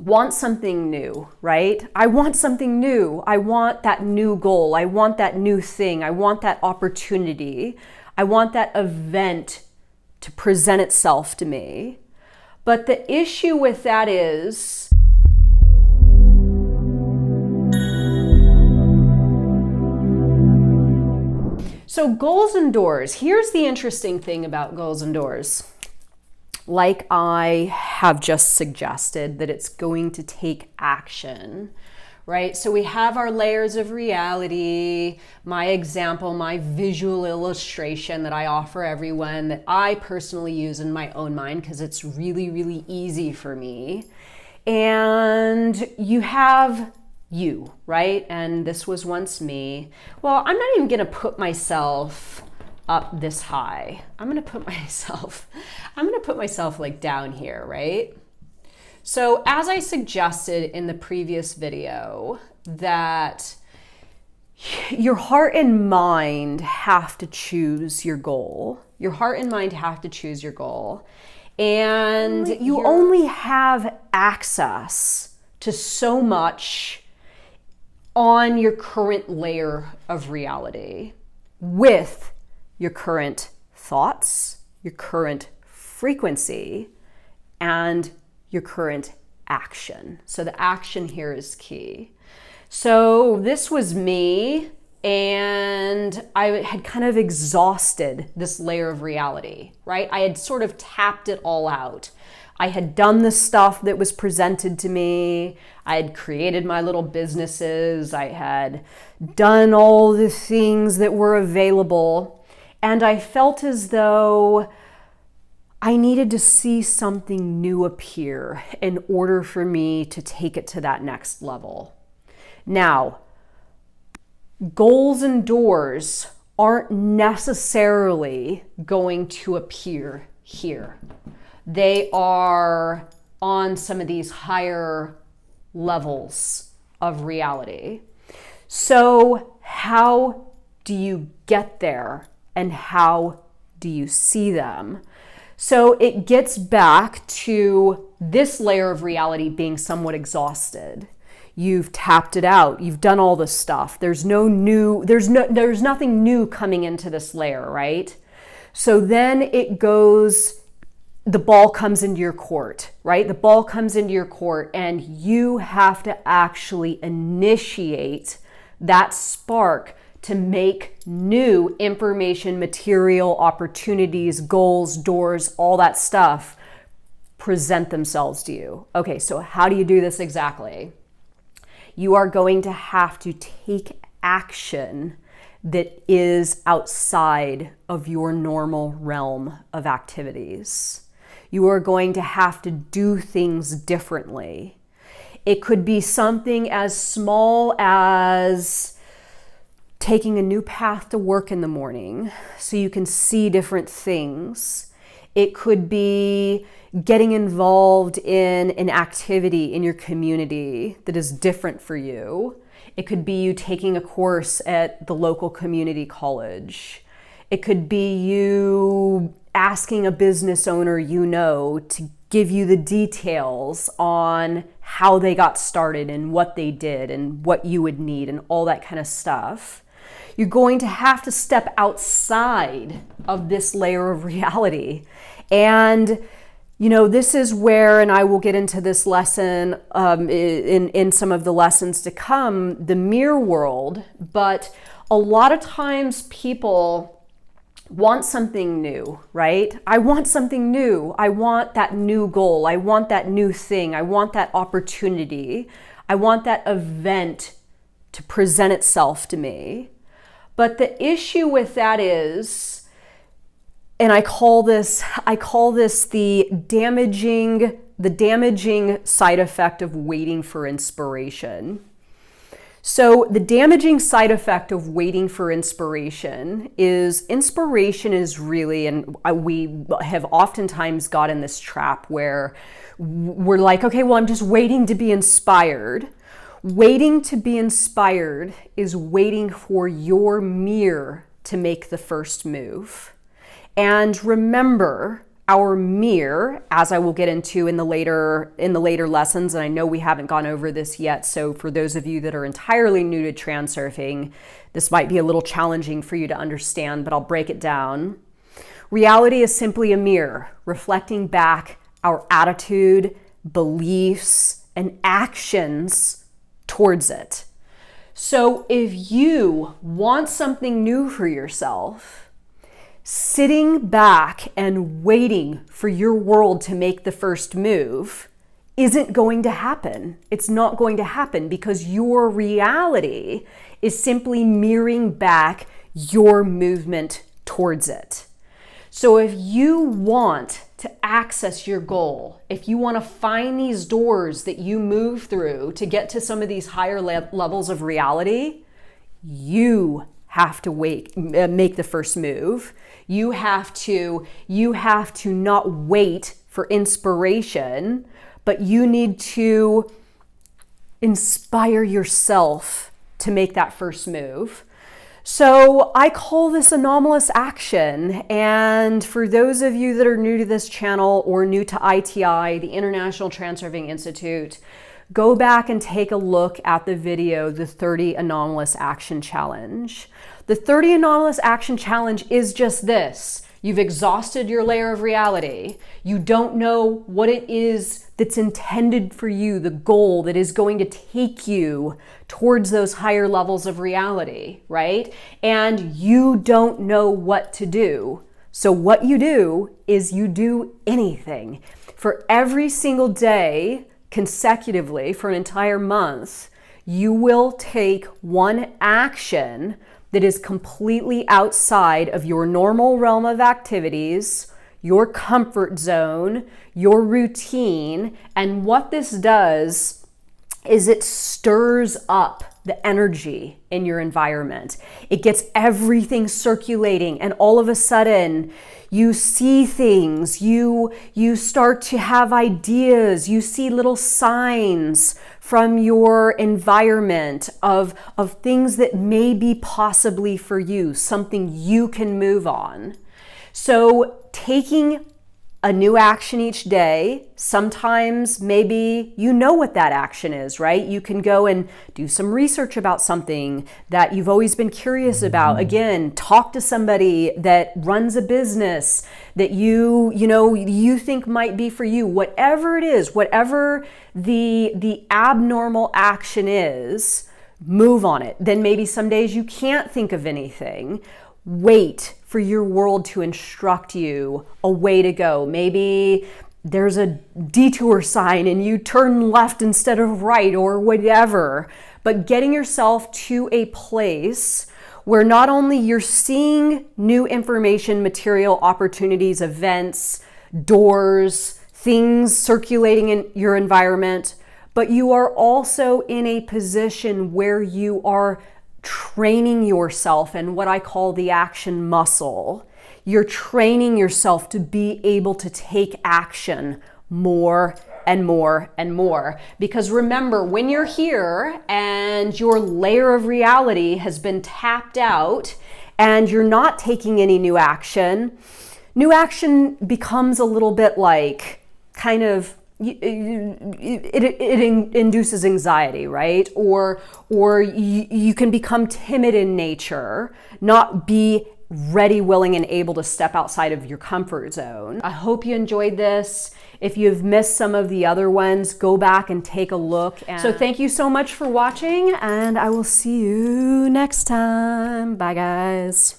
want something new, right? I want something new. I want that new goal. I want that new thing. I want that opportunity. I want that event to present itself to me. But the issue with that is, so goals and doors. Here's the interesting thing about goals and doors. Like I have just suggested, that it's going to take action, right? So we have our layers of reality, my example, my visual illustration that I offer everyone that I personally use in my own mind because it's really, really easy for me. And you have you, right? And this was once me. Well, I'm not even gonna put myself up this high. I'm gonna put myself like down here, right? So as I suggested in the previous video, that your heart and mind have to choose your goal. Your heart and mind have to choose your goal. And you only have access to so much on your current layer of reality with your current thoughts, your current frequency, and your current action. So the action here is key. So this was me, and I had kind of exhausted this layer of reality, right? I had sort of tapped it all out. I had done the stuff that was presented to me. I had created my little businesses. I had done all the things that were available. And I felt as though I needed to see something new appear in order for me to take it to that next level. Now, goals and doors aren't necessarily going to appear here. They are on some of these higher levels of reality. So how do you get there, and how do you see them? So it gets back to this layer of reality being somewhat exhausted. You've tapped it out. You've done all this stuff. There's nothing new coming into this layer, right? So then it goes, the ball comes into your court, right? The ball comes into your court, and you have to actually initiate that spark to make new information, material, opportunities, goals, doors, all that stuff present themselves to you. Okay, so how do you do this exactly? You are going to have to take action that is outside of your normal realm of activities. You are going to have to do things differently. It could be something as small as taking a new path to work in the morning so you can see different things. It could be getting involved in an activity in your community that is different for you. It could be you taking a course at the local community college. It could be you asking a business owner you know to give you the details on how they got started and what they did and what you would need and all that kind of stuff. You're going to have to step outside of this layer of reality. And, you know, this is where, and I will get into this lesson in some of the lessons to come, the mirror world. But a lot of times people want something new, right? I want something new. I want that new goal. I want that new thing. I want that opportunity. I want that event to present itself to me. But the issue with that is, and I call this the damaging side effect of waiting for inspiration. So the damaging side effect of waiting for inspiration is really, and we have oftentimes got in this trap where we're like, okay, well, I'm just waiting to be inspired. Waiting to be inspired is waiting for your mirror to make the first move. And remember, our mirror, as I will get into in the later lessons, and I know we haven't gone over this yet, so for those of you that are entirely new to transurfing, this might be a little challenging for you to understand, but I'll break it down. Reality is simply a mirror reflecting back our attitude, beliefs, and actions towards it. So if you want something new for yourself, sitting back and waiting for your world to make the first move isn't going to happen. It's not going to happen because your reality is simply mirroring back your movement towards it. So if you want to access your goal, if you want to find these doors that you move through to get to some of these higher levels of reality, you have to make the first move. You have to not wait for inspiration, but you need to inspire yourself to make that first move. So I call this anomalous action. And for those of you that are new to this channel or new to ITI, the International Transurfing Institute, go back and take a look at the video, the 30 Anomalous Action Challenge. The 30 Anomalous Action Challenge is just this. You've exhausted your layer of reality. You don't know what it is that's intended for you, the goal that is going to take you towards those higher levels of reality, right? And you don't know what to do. So what you do is you do anything. For every single day, consecutively for an entire month, you will take one action that is completely outside of your normal realm of activities, your comfort zone, your routine. And what this does is it stirs up the energy in your environment. It gets everything circulating, and all of a sudden you see things, you start to have ideas, you see little signs from your environment of things that may be possibly for you, something you can move on. So taking a new action each day, sometimes maybe you know what that action is, right? You can go and do some research about something that you've always been curious about. Again, talk to somebody that runs a business that you think might be for you. Whatever it is, whatever the abnormal action is, move on it. Then maybe some days you can't think of anything. Wait for your world to instruct you a way to go. Maybe there's a detour sign and you turn left instead of right or whatever. But getting yourself to a place where not only you're seeing new information, material, opportunities, events, doors, things circulating in your environment, but you are also in a position where you are training yourself and what I call the action muscle. You're training yourself to be able to take action more and more and more. Because remember, when you're here and your layer of reality has been tapped out and you're not taking any new action becomes a little bit like kind of it induces anxiety, right? Or you can become timid in nature, not be ready, willing, and able to step outside of your comfort zone. I hope you enjoyed this. If you've missed some of the other ones, go back and take a look. So thank you so much for watching, and I will see you next time. Bye, guys.